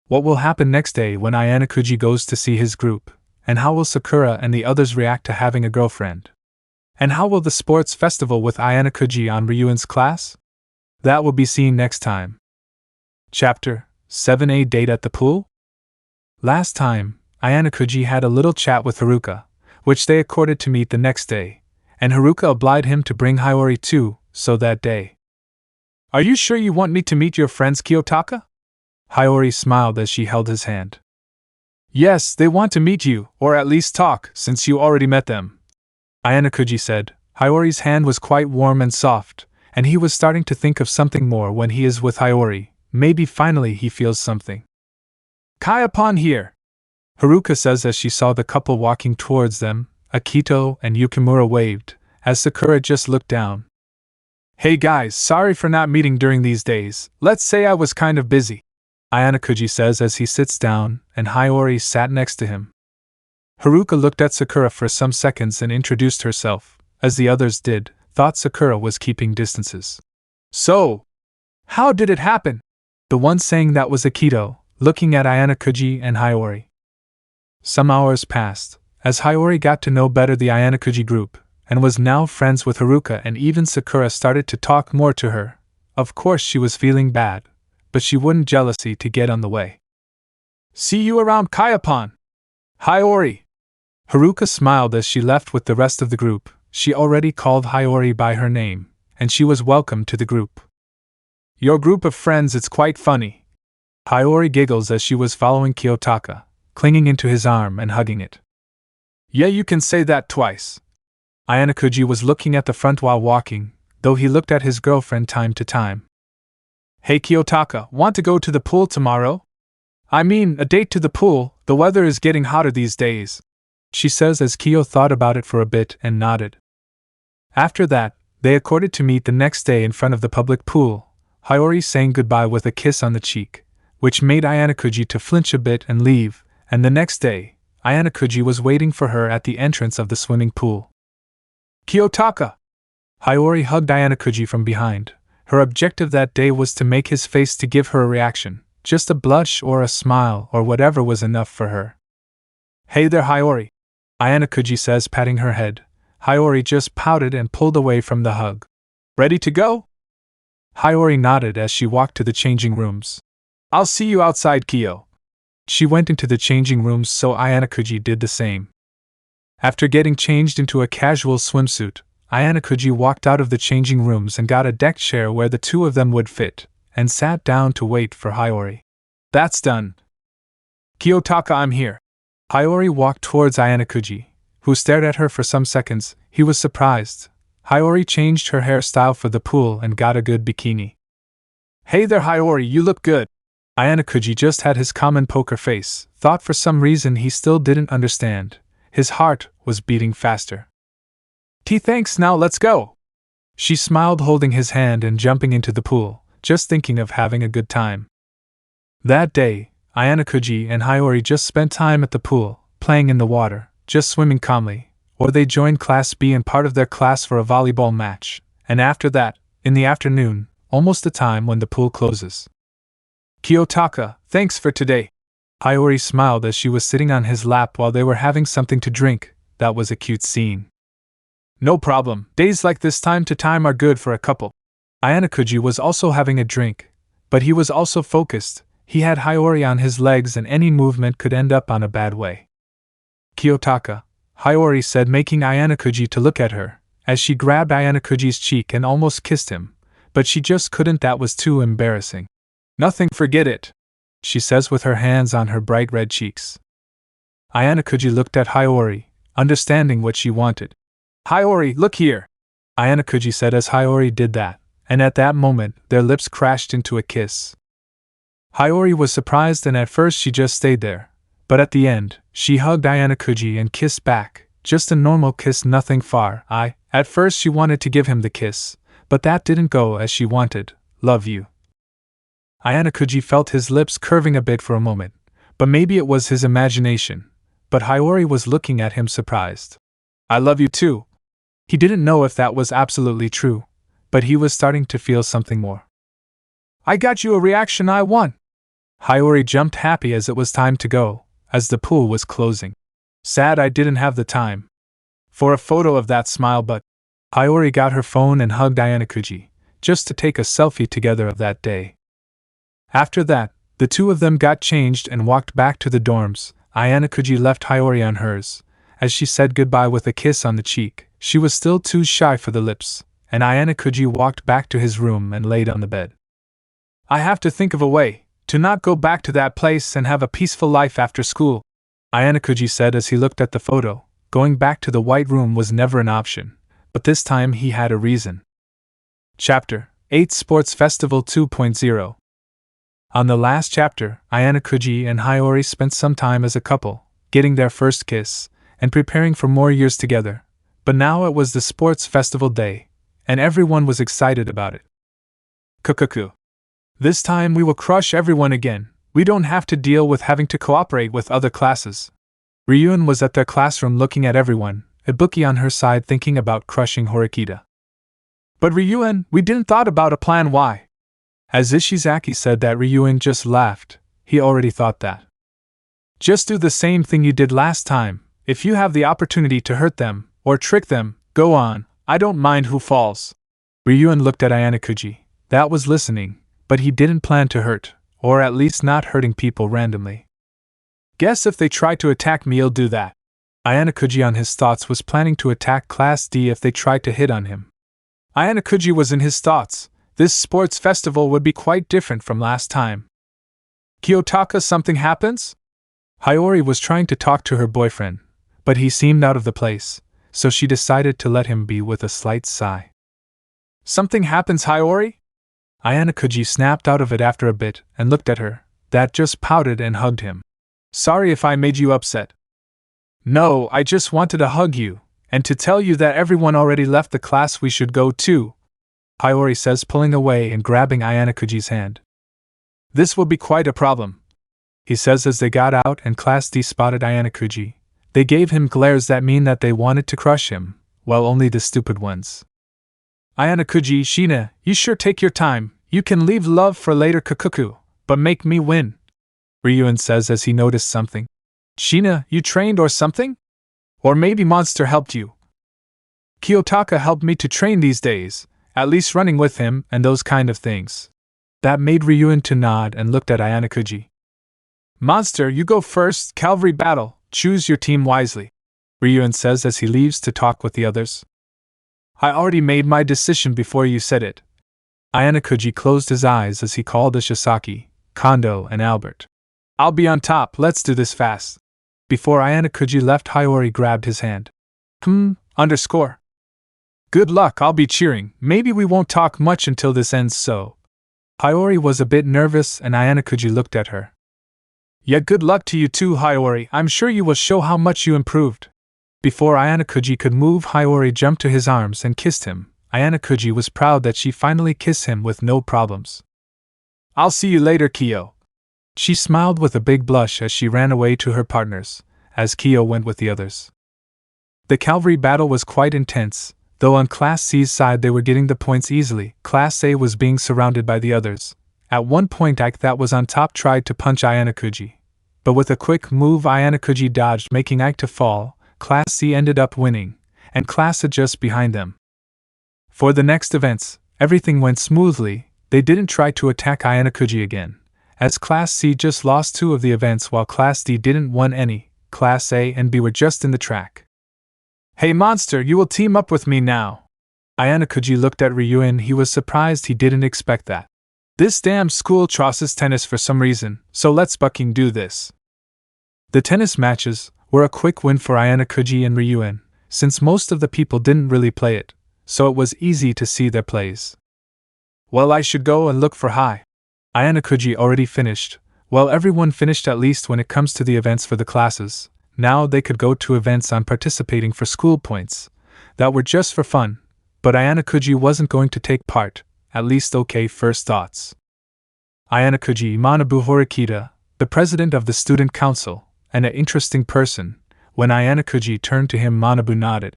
What will happen next day when Ayanokoji goes to see his group, and how will Sakura and the others react to having a girlfriend? And how will the sports festival with Ayanokoji on Ryuan's class? That will be seen next time. Chapter 7A Date at the Pool? Last time, Ayanokoji had a little chat with Haruka, which they accorded to meet the next day, and Haruka obliged him to bring Hyori too, so that day. Are you sure you want me to meet your friends, Kiyotaka? Hyori smiled as she held his hand. Yes, they want to meet you, or at least talk, since you already met them. Ayanokoji said. Hyori's hand was quite warm and soft, and he was starting to think of something more when he is with Hyori. Maybe finally he feels something. Kai-upon here! Haruka says as she saw the couple walking towards them. Akito and Yukimura waved, as Sakura just looked down. Hey guys, sorry for not meeting during these days. Let's say I was kind of busy. Ayanokoji says as he sits down, and Hyori sat next to him. Haruka looked at Sakura for some seconds and introduced herself, as the others did, thought Sakura was keeping distances. So, how did it happen? The one saying that was Akito, looking at Ayanokoji and Hyori. Some hours passed, as Hyori got to know better the Ayanokoji group, and was now friends with Haruka, and even Sakura started to talk more to her. Of course she was feeling bad, but she wouldn't jealousy to get on the way. See you around, Kai-upon! Hyori! Haruka smiled as she left with the rest of the group. She already called Hyori by her name, and she was welcomed to the group. Your group of friends, it's quite funny. Hyori giggles as she was following Kiyotaka, clinging into his arm and hugging it. Yeah, you can say that twice. Ayanokoji was looking at the front while walking, though he looked at his girlfriend time to time. Hey Kiyotaka, want to go to the pool tomorrow? I mean, a date to the pool, the weather is getting hotter these days. She says as Kiyo thought about it for a bit and nodded. After that, they accorded to meet the next day in front of the public pool, Hyori saying goodbye with a kiss on the cheek, which made Ayanokoji to flinch a bit and leave, and the next day, Ayanokoji was waiting for her at the entrance of the swimming pool. Kiyotaka! Hyori hugged Ayanokoji from behind. Her objective that day was to make his face to give her a reaction, just a blush or a smile or whatever was enough for her. Hey there, Hyori! Ayanokoji says, patting her head. Hyori just pouted and pulled away from the hug. Ready to go? Hyori nodded as she walked to the changing rooms. I'll see you outside, Kiyo. She went into the changing rooms, so Ayanokoji did the same. After getting changed into a casual swimsuit, Ayanokouji walked out of the changing rooms and got a deck chair where the two of them would fit, and sat down to wait for Hyori. That's done. Kiyotaka, I'm here. Hyori walked towards Ayanokouji, who stared at her for some seconds. He was surprised. Hyori changed her hairstyle for the pool and got a good bikini. Hey there, Hyori, you look good. Ayanokouji just had his common poker face, thought for some reason he still didn't understand. His heart was beating faster. Thanks, now let's go. She smiled, holding his hand and jumping into the pool, just thinking of having a good time. That day, Ayanokouji and Hyori just spent time at the pool, playing in the water, just swimming calmly, or they joined Class B and part of their class for a volleyball match, and after that, in the afternoon, almost the time when the pool closes. Kiyotaka, thanks for today. Hyori smiled as she was sitting on his lap while they were having something to drink. That was a cute scene. No problem, days like this time to time are good for a couple. Ayanokouji was also having a drink, but he was also focused. He had Hyori on his legs and any movement could end up on a bad way. Kiyotaka, Hyori said, making Ayanokouji to look at her, as she grabbed Ayanokouji's cheek and almost kissed him, but she just couldn't, that was too embarrassing. Nothing, forget it, she says with her hands on her bright red cheeks. Ayanokouji looked at Hyori, understanding what she wanted. Hyori, look here, Ayanokouji said as Hyori did that, and at that moment, their lips crashed into a kiss. Hyori was surprised, and at first she just stayed there, but at the end, she hugged Ayanokoji and kissed back, just a normal kiss, nothing far. At first she wanted to give him the kiss, but that didn't go as she wanted. Love you. Ayanokoji felt his lips curving a bit for a moment, but maybe it was his imagination, but Hyori was looking at him surprised. I love you too. He didn't know if that was absolutely true, but he was starting to feel something more. I got you a reaction I won. Hyori jumped happy as it was time to go, as the pool was closing. Sad I didn't have the time for a photo of that smile, but Hyori got her phone and hugged Ayanokoji, just to take a selfie together of that day. After that, the two of them got changed and walked back to the dorms. Ayanokoji left Hyori on hers, as she said goodbye with a kiss on the cheek. She was still too shy for the lips, and Ayanokoji walked back to his room and laid on the bed. I have to think of a way to not go back to that place and have a peaceful life after school, Ayanokoji said as he looked at the photo. Going back to the white room was never an option, but this time he had a reason. Chapter 8 Sports Festival 2.0. On the last chapter, Ayanokoji and Hyori spent some time as a couple, getting their first kiss, and preparing for more years together. But now it was the sports festival day, and everyone was excited about it. Kukuku. This time we will crush everyone again. We don't have to deal with having to cooperate with other classes. Ryuun was at their classroom looking at everyone, Ibuki on her side thinking about crushing Horikita. But Ryuun, we didn't thought about a plan. Why? As Ishizaki said that, Ryuun just laughed. He already thought that. Just do the same thing you did last time. If you have the opportunity to hurt them, or trick them, go on, I don't mind who falls. Ryuun looked at Ayanokoji. That was listening, but he didn't plan to hurt, or at least not hurting people randomly. Guess if they try to attack me, he'll do that. Ayanokoji on his thoughts was planning to attack Class D if they tried to hit on him. Ayanokoji was in his thoughts. This sports festival would be quite different from last time. Kiyotaka, something happens? Hyori was trying to talk to her boyfriend, but he seemed out of the place, so she decided to let him be with a slight sigh. Something happens, Hyori? Ayanokoji snapped out of it after a bit and looked at her, that just pouted and hugged him. Sorry if I made you upset. No, I just wanted to hug you, and to tell you that everyone already left the class, we should go too, Hyori says, pulling away and grabbing Ayanokoji's hand. This will be quite a problem, he says as they got out and Class D spotted Ayanokoji. They gave him glares that mean that they wanted to crush him, well, only the stupid ones. Ayanokouji, Shiina, you sure take your time, you can leave love for later Kukuku, but make me win, Ryuun says as he noticed something. Shiina, you trained or something? Or maybe Monster helped you? Kiyotaka helped me to train these days, at least running with him and those kind of things. That made Ryuun to nod and looked at Ayanokouji. Monster, you go first, cavalry battle, choose your team wisely, Ryuun says as he leaves to talk with the others. I already made my decision before you said it. Ayanokouji closed his eyes as he called Ishizaki, Kondo, and Albert. I'll be on top, let's do this fast. Before Ayanokouji left, Hyori grabbed his hand. Underscore. Good luck, I'll be cheering, maybe we won't talk much until this ends so. Hyori was a bit nervous and Ayanokouji looked at her. Yeah, good luck to you too, Hyori, I'm sure you will show how much you improved. Before Ayanokouji could move, Hyori jumped to his arms and kissed him. Ayanokouji was proud that she finally kissed him with no problems. I'll see you later, Kiyo. She smiled with a big blush as she ran away to her partners, as Kiyo went with the others. The cavalry battle was quite intense, though on Class C's side they were getting the points easily. Class A was being surrounded by the others. At one point Ike that was on top tried to punch Ayanokouji, but with a quick move Ayanokouji dodged, making Ike to fall. Class C ended up winning, and Class A just behind them. For the next events, everything went smoothly. They didn't try to attack Ayanokouji again, as Class C just lost 2 of the events while Class D didn't win any. Class A and B were just in the track. Hey Monster, you will team up with me now. Ayanokouji looked at Ryuun. He was surprised, he didn't expect that. This damn school trosses tennis for some reason, so let's fucking do this. The tennis matches were a quick win for Ayanokouji and Ryuun, since most of the people didn't really play it, so it was easy to see their plays. Well, I should go and look for Ayanokoji already finished. Well, everyone finished at least when it comes to the events for the classes. Now they could go to events on participating for school points. That were just for fun. But Ayanokouji wasn't going to take part, at least okay first thoughts. Ayanokouji Manabu Horikita, the president of the student council, and an interesting person. When Ayanokouji turned to him, Manabu nodded.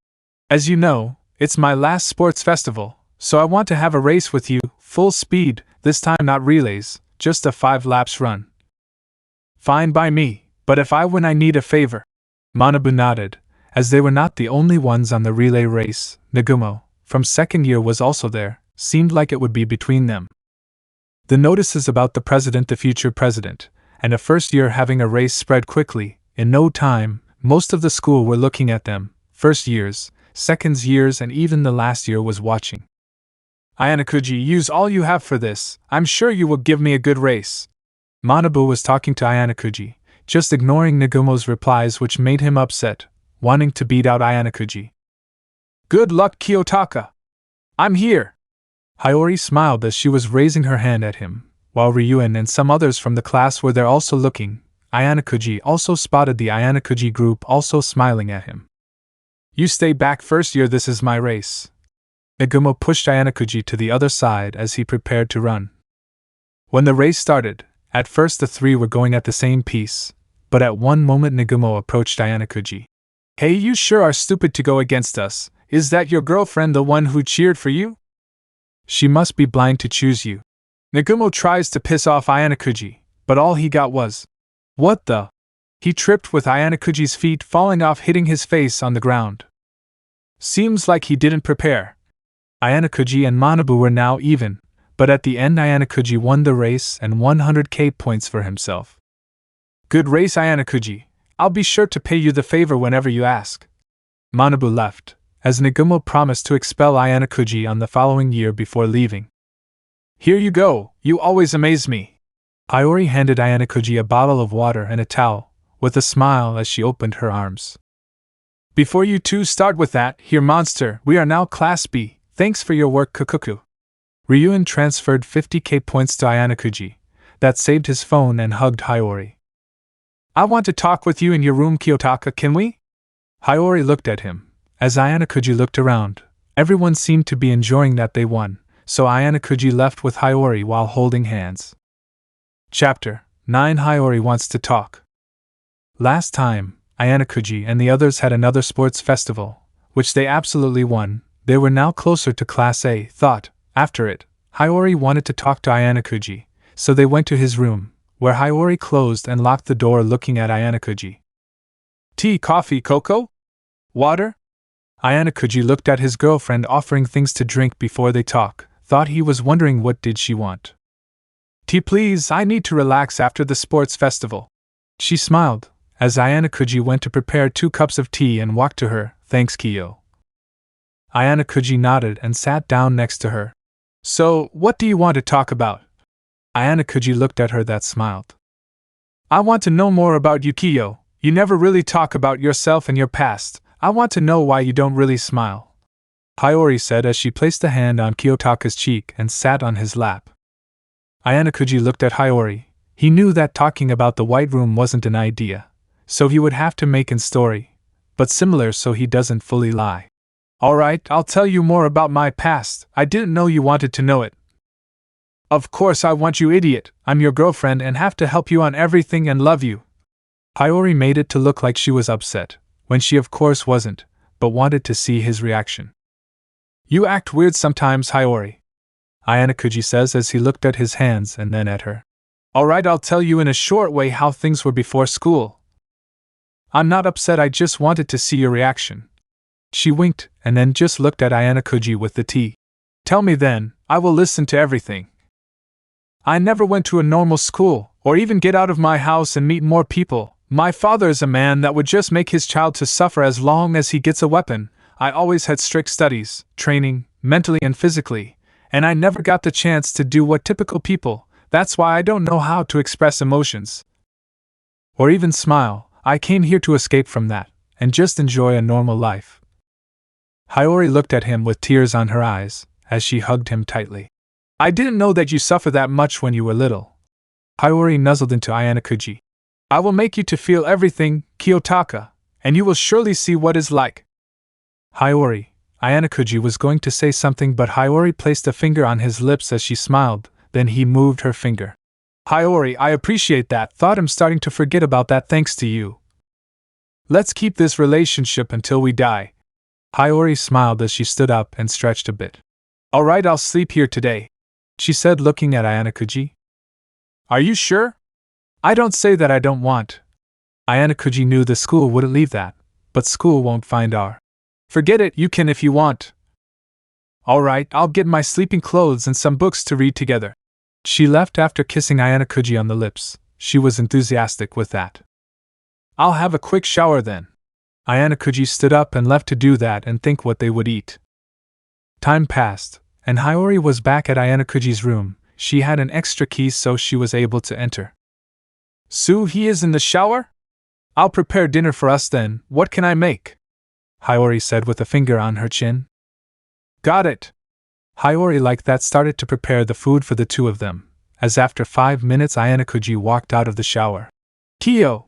As you know, it's my last sports festival, so I want to have a race with you, full speed, this time not relays, just a 5 laps run. Fine by me, but if I win I need a favor. Manabu nodded, as they were not the only ones on the relay race. Nagumo, from second year, was also there, seemed like it would be between them. The notices about the president, the future president, and a first year having a race spread quickly. In no time, most of the school were looking at them, first years, second years, and even the last year was watching. Ayanokouji, use all you have for this, I'm sure you will give me a good race. Manabu was talking to Ayanokouji, just ignoring Nagumo's replies, which made him upset, wanting to beat out Ayanokouji. Good luck, Kiyotaka! I'm here! Hyori smiled as she was raising her hand at him, while Ryuen and some others from the class were there also looking. Ayanokouji also spotted the Ayanokouji group also smiling at him. You stay back first year, this is my race. Nagumo pushed Ayanokouji to the other side as he prepared to run. When the race started, at first the three were going at the same pace, but at one moment Nagumo approached Ayanokouji. Hey, you sure are stupid to go against us. Is that your girlfriend, the one who cheered for you? She must be blind to choose you. Nagumo tries to piss off Ayanokouji, but all he got was, what the? He tripped with Ayanokouji's feet falling off, hitting his face on the ground. Seems like he didn't prepare. Ayanokouji and Manabu were now even, but at the end Ayanokouji won the race and 100k points for himself. Good race, Ayanokouji. I'll be sure to pay you the favor whenever you ask. Manabu left, as Nagumo promised to expel Ayanokouji on the following year before leaving. Here you go, you always amaze me. Hyori handed Ayanokouji a bottle of water and a towel, with a smile as she opened her arms. Before you two start with that, here monster, we are now Class B, thanks for your work, Kukuku. Ryuen transferred 50k points to Ayanokouji. That saved his phone and hugged Hyori. I want to talk with you in your room, Kiyotaka, can we? Hyori looked at him. As Ayanokouji looked around, everyone seemed to be enjoying that they won, so Ayanokouji left with Hyori while holding hands. Chapter 9. Hyori wants to talk. Last time, Ayanokouji and the others had another sports festival, which they absolutely won. They were now closer to Class A, thought. After it, Hyori wanted to talk to Ayanokouji, so they went to his room, where Hyori closed and locked the door, looking at Ayanokouji. Tea, coffee, cocoa? Water? Ayanokouji looked at his girlfriend offering things to drink before they talk, thought he was wondering what did she want. Tea please, I need to relax after the sports festival. She smiled, as Ayanokouji went to prepare 2 cups of tea and walked to her. Thanks, Kiyo. Ayanokouji nodded and sat down next to her. So, what do you want to talk about? Ayanokouji looked at her that smiled. I want to know more about you, Kiyo. You never really talk about yourself and your past. I want to know why you don't really smile. Hyori said as she placed a hand on Kiyotaka's cheek and sat on his lap. Ayanokouji looked at Hyori. He knew that talking about the White Room wasn't an idea, so he would have to make a story, but similar so he doesn't fully lie. Alright, I'll tell you more about my past. I didn't know you wanted to know it. Of course I want, you idiot. I'm your girlfriend and have to help you on everything and love you. Hyori made it to look like she was upset, when she of course wasn't, but wanted to see his reaction. You act weird sometimes, Hyori. Ayanokouji says as he looked at his hands and then at her. Alright, I'll tell you in a short way how things were before school. I'm not upset, I just wanted to see your reaction. She winked, and then just looked at Ayanokouji with the tea. Tell me then, I will listen to everything. I never went to a normal school, or even get out of my house and meet more people. My father is a man that would just make his child to suffer as long as he gets a weapon. I always had strict studies, training, mentally and physically, and I never got the chance to do what typical people, that's why I don't know how to express emotions. Or even smile. I came here to escape from that, and just enjoy a normal life. Hyori looked at him with tears on her eyes, as she hugged him tightly. I didn't know that you suffer that much when you were little. Hyori nuzzled into Ayanokouji. I will make you to feel everything, Kiyotaka, and you will surely see what it's like. Hyori, Ayanokouji was going to say something, but Hyori placed a finger on his lips as she smiled, then he moved her finger. Hyori, I appreciate that. Thought I'm starting to forget about that thanks to you. Let's keep this relationship until we die. Hyori smiled as she stood up and stretched a bit. Alright, I'll sleep here today, she said, looking at Ayanokouji. Are you sure? I don't say that I don't want. Ayanokouji knew the school wouldn't leave that, but school won't find our. Forget it, you can if you want. Alright, I'll get my sleeping clothes and some books to read together. She left after kissing Ayanokouji on the lips. She was enthusiastic with that. I'll have a quick shower then. Ayanokouji stood up and left to do that and think what they would eat. Time passed, and Hyori was back at Ayanokouji's room. She had an extra key so she was able to enter. So he is in the shower? I'll prepare dinner for us then. What can I make? Hyori said with a finger on her chin. Got it. Hyori like that started to prepare the food for the two of them, as after 5 minutes Ayanokouji walked out of the shower. Kiyo!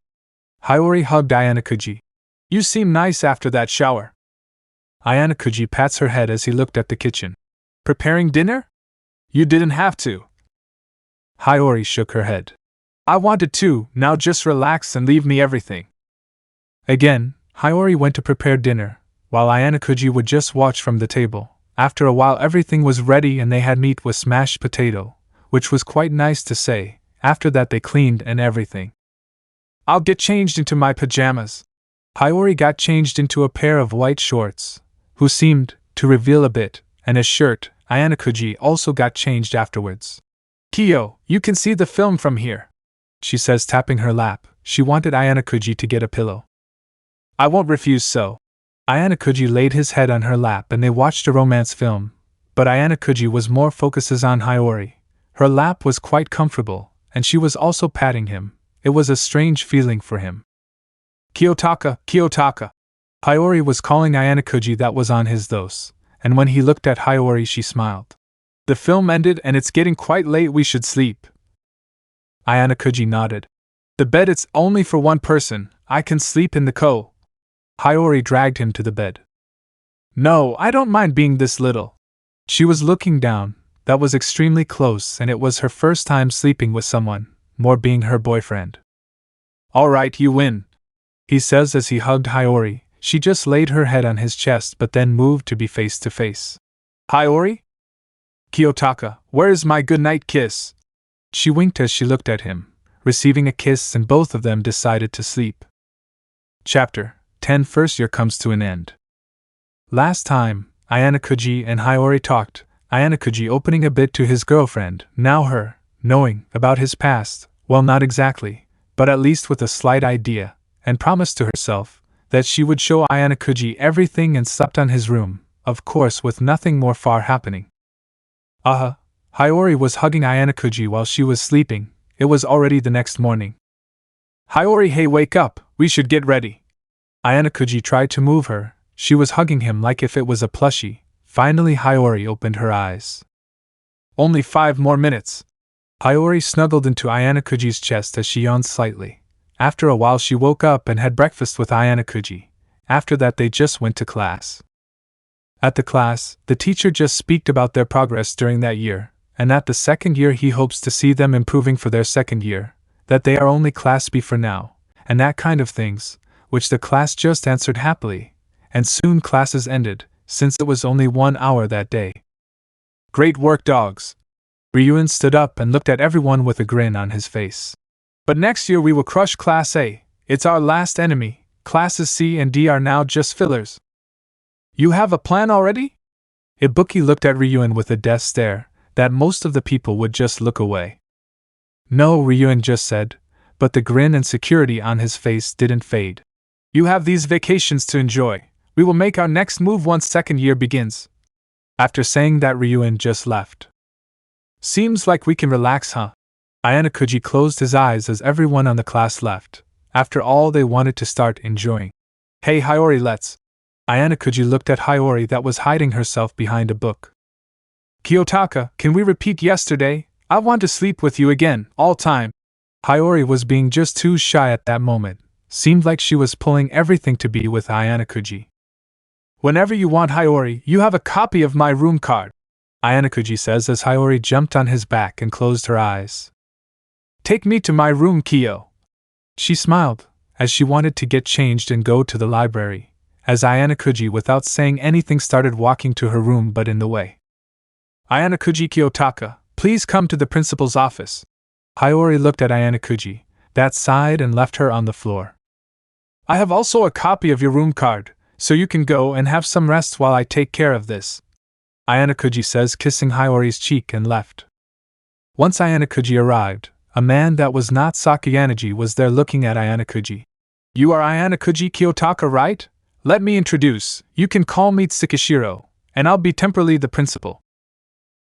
Hyori hugged Ayanokouji. You seem nice after that shower. Ayanokouji pats her head as he looked at the kitchen. Preparing dinner? You didn't have to. Hyori shook her head. I wanted to, now just relax and leave me everything. Again, Hyori went to prepare dinner, while Ayanokouji would just watch from the table. After a while everything was ready and they had meat with smashed potato, which was quite nice to say. After that they cleaned and everything. I'll get changed into my pajamas. Hyori got changed into a pair of white shorts, who seemed to reveal a bit, and a shirt. Ayanokouji also got changed afterwards. Kiyo, you can see the film from here, she says, tapping her lap. She wanted Ayanokouji to get a pillow. I won't refuse so. Ayanokouji laid his head on her lap and they watched a romance film, but Ayanokouji was more focuses on Hyori. Her lap was quite comfortable, and she was also patting him. It was a strange feeling for him. Kiyotaka, Kiyotaka. Hyori was calling Ayanokouji, that was on his dose, and when he looked at Hyori she smiled. The film ended and it's getting quite late, we should sleep. Ayanokouji nodded. The bed, it's only for one person, I can sleep in the ko. Hyori dragged him to the bed. No, I don't mind being this little. She was looking down, that was extremely close, and it was her first time sleeping with someone, more being her boyfriend. Alright, you win, he says as he hugged Hyori. She just laid her head on his chest but then moved to be face to face. Hyori? Kiyotaka, where is my goodnight kiss? She winked as she looked at him, receiving a kiss, and both of them decided to sleep. Chapter 10. First year comes to an end. Last time, Ayanokouji and Hyori talked, Ayanokouji opening a bit to his girlfriend, now her, knowing about his past, well, not exactly, but at least with a slight idea, and promised to herself that she would show Ayanokouji everything and slept on his room, of course with nothing more far happening. Hyori was hugging Ayanokouji while she was sleeping. It was already the next morning. Hyori, hey, wake up, we should get ready. Ayanokouji tried to move her. She was hugging him like if it was a plushie. Finally Hyori opened her eyes. Only 5 more minutes. Hyori snuggled into Ayanokouji's chest as she yawned slightly. After a while she woke up and had breakfast with Ayanokouji. After that they just went to class. At the class, the teacher just speaked about their progress during that year, and that the second year he hopes to see them improving for their second year, that they are only class B for now, and that kind of things, which the class just answered happily, and soon classes ended, since it was only 1 hour that day. Great work, dogs. Ryuen stood up and looked at everyone with a grin on his face. But next year we will crush Class A, it's our last enemy. Classes C and D are now just fillers. You have a plan already? Ibuki looked at Ryuen with a death stare, that most of the people would just look away. No, Ryuen just said, but the grin and security on his face didn't fade. You have these vacations to enjoy. We will make our next move once second year begins. After saying that, Ryuen just left. Seems like we can relax, huh? Ayanokouji closed his eyes as everyone on the class left. After all, they wanted to start enjoying. Hey Hyori, let's. Ayanokouji looked at Hyori that was hiding herself behind a book. Kiyotaka, can we repeat yesterday? I want to sleep with you again, all time. Hyori was being just too shy at that moment. Seemed like she was pulling everything to be with Ayanokouji. Whenever you want, Hyori, you have a copy of my room card, Ayanokouji says as Hyori jumped on his back and closed her eyes. Take me to my room, Kiyo. She smiled, as she wanted to get changed and go to the library, as Ayanokouji, without saying anything, started walking to her room but in the way. Ayanokouji, Kiyotaka, please come to the principal's office. Hyori looked at Ayanokouji, that sighed and left her on the floor. I have also a copy of your room card, so you can go and have some rest while I take care of this, Ayanokouji says, kissing Hyori's cheek, and left. Once Ayanokouji arrived, a man that was not Sakayanaji was there looking at Ayanokouji. You are Ayanokouji Kiyotaka, right? Let me introduce, you can call me Tsukishiro, and I'll be temporarily the principal.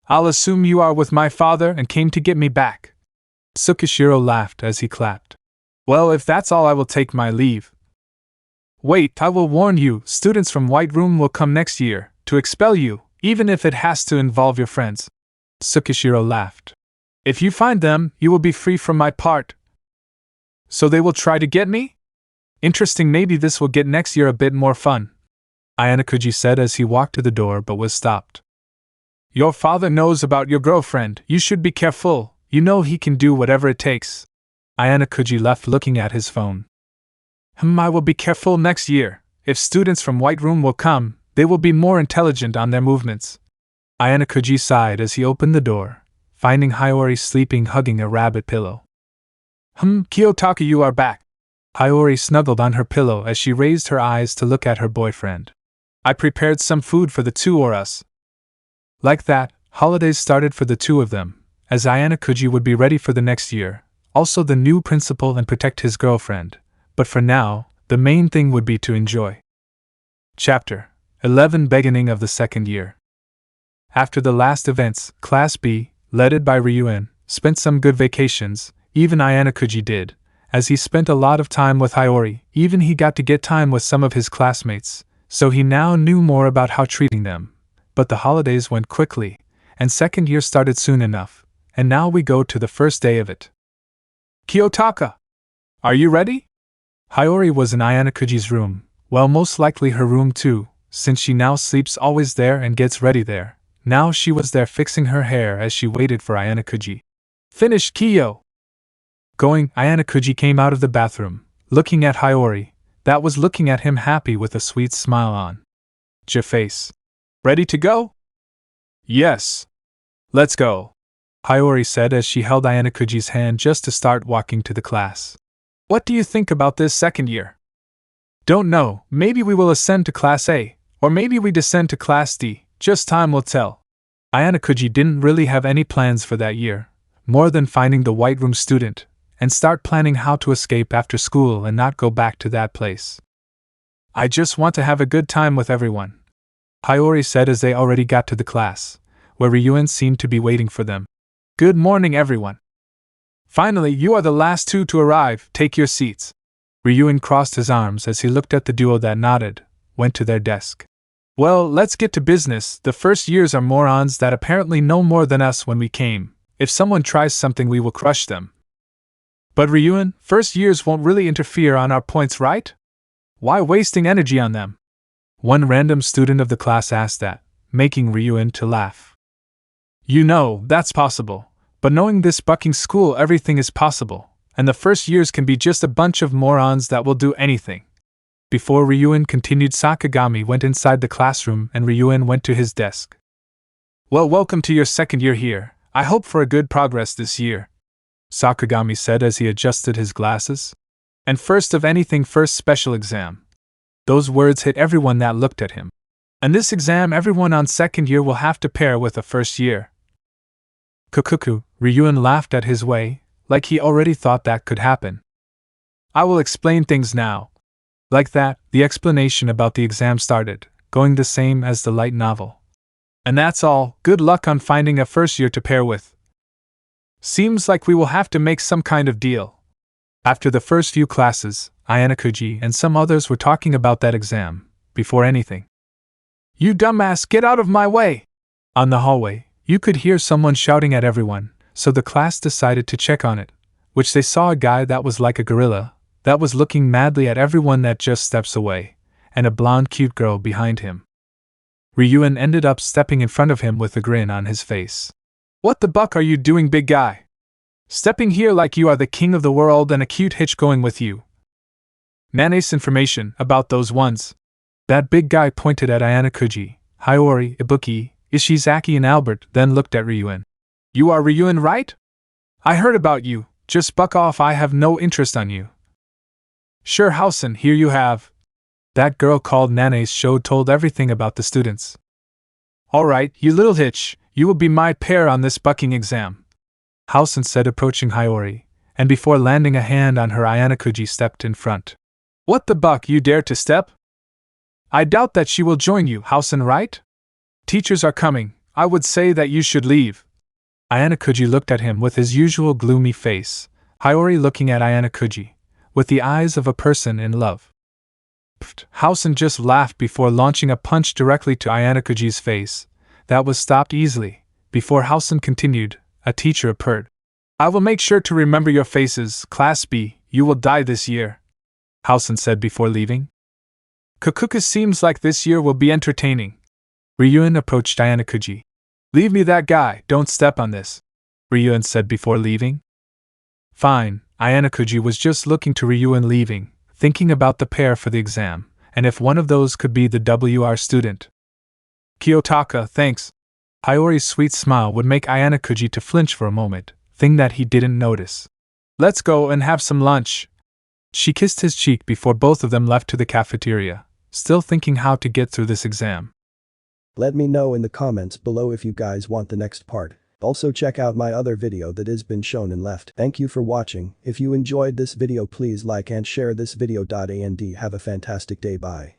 I'll assume you are with my father and came to get me back. Tsukishiro laughed as he clapped. Well, if that's all, I will take my leave. Wait, I will warn you, students from White Room will come next year, to expel you, even if it has to involve your friends. Tsukishiro laughed. If you find them, you will be free from my part. So they will try to get me? Interesting, maybe this will get next year a bit more fun, Ayanokouji said as he walked to the door but was stopped. Your father knows about your girlfriend, you should be careful, you know he can do whatever it takes. Ayanokouji left looking at his phone. I will be careful next year. If students from White Room will come, they will be more intelligent on their movements. Ayanokouji sighed as he opened the door, finding Hyori sleeping hugging a rabbit pillow. Kiyotaka, you are back. Hyori snuggled on her pillow as she raised her eyes to look at her boyfriend. I prepared some food for the two or us. Like that, holidays started for the two of them, as Ayanokouji would be ready for the next year, also the new principal, and protect his girlfriend, but for now, the main thing would be to enjoy. Chapter 11, Beginning of the second year. After the last events, Class B, led by Ryuen, spent some good vacations, even Ayanokouji did, as he spent a lot of time with Hyori, even he got to get time with some of his classmates, so he now knew more about how treating them. But the holidays went quickly, and second year started soon enough, and now we go to the first day of it. Kiyotaka! Are you ready? Hyori was in Ayanokouji's room, well, most likely her room too, since she now sleeps always there and gets ready there. Now she was there fixing her hair as she waited for Ayanokouji. Finished, Kiyo! Going, Ayanokouji came out of the bathroom, looking at Hyori, that was looking at him happy with a sweet smile on her face. Ready to go? Yes. Let's go, Hyori said as she held Ayanokouji's hand just to start walking to the class. What do you think about this second year? Don't know, maybe we will ascend to Class A, or maybe we descend to Class D, just time will tell. Ayanokouji didn't really have any plans for that year, more than finding the White Room student, and start planning how to escape after school and not go back to that place. I just want to have a good time with everyone, Hyori said as they already got to the class, where Ryuen seemed to be waiting for them. Good morning, everyone. Finally, you are the last two to arrive, take your seats. Ryuen crossed his arms as he looked at the duo that nodded, went to their desk. Well, let's get to business. The first years are morons that apparently know more than us when we came. If someone tries something, we will crush them. But Ryuen, first years won't really interfere on our points, right? Why wasting energy on them? One random student of the class asked that, making Ryuen to laugh. You know, that's possible, but knowing this bucking school, everything is possible, and the first years can be just a bunch of morons that will do anything. Before Ryuen continued, Sakagami went inside the classroom and Ryuen went to his desk. Well, welcome to your second year here. I hope for a good progress this year, Sakagami said as he adjusted his glasses. And first of anything, first special exam. Those words hit everyone that looked at him. And this exam everyone on second year will have to pair with a first year. Kukuku, Ryuen laughed at his way, like he already thought that could happen. I will explain things now. Like that, the explanation about the exam started, going the same as the light novel. And that's all, good luck on finding a first year to pair with. Seems like we will have to make some kind of deal. After the first few classes, Ayanokouji and some others were talking about that exam, before anything. You dumbass, get out of my way! On the hallway, You could hear someone shouting at everyone, so the class decided to check on it, which they saw a guy that was like a gorilla, that was looking madly at everyone that just steps away, and a blonde cute girl behind him. Ryuan ended up stepping in front of him with a grin on his face. What the buck are you doing, big guy? Stepping here like you are the king of the world and a cute hitch going with you. Nana's information about those ones. That big guy pointed at Ayanokouji, Hyori, Ibuki, Ishizaki and Albert, then looked at Ryuan. You are Ryuan, right? I heard about you, just buck off, I have no interest on you. Sure, Housen, here you have. That girl called Nana's show told everything about the students. Alright, you little hitch, you will be my pair on this bucking exam, Housen said, approaching Hyori, and before landing a hand on her, Ayanokouji stepped in front. What the buck, you dare to step? I doubt that she will join you, Housen, right? Teachers are coming, I would say that you should leave. Ayanokouji looked at him with his usual gloomy face, Hyori looking at Ayanokouji with the eyes of a person in love. Pfft, Housen just laughed before launching a punch directly to Ayanokouji's face. That was stopped easily, before Housen continued, a teacher purred. I will make sure to remember your faces, Class B, you will die this year, Housen said before leaving. Kakuka seems like this year will be entertaining. Ryuan approached Ayanokouji. Leave me that guy, don't step on this, Ryuan said before leaving. Fine, Ayanokouji was just looking to Ryuan leaving, thinking about the pair for the exam, and if one of those could be the WR student. Kiyotaka, thanks. Hyori's sweet smile would make Ayanokouji to flinch for a moment, thing that he didn't notice. Let's go and have some lunch. She kissed his cheek before both of them left to the cafeteria, still thinking how to get through this exam. Let me know in the comments below if you guys want the next part. Also check out my other video that has been shown and left. Thank you for watching. If you enjoyed this video, please like and share this video. And have a fantastic day. Bye.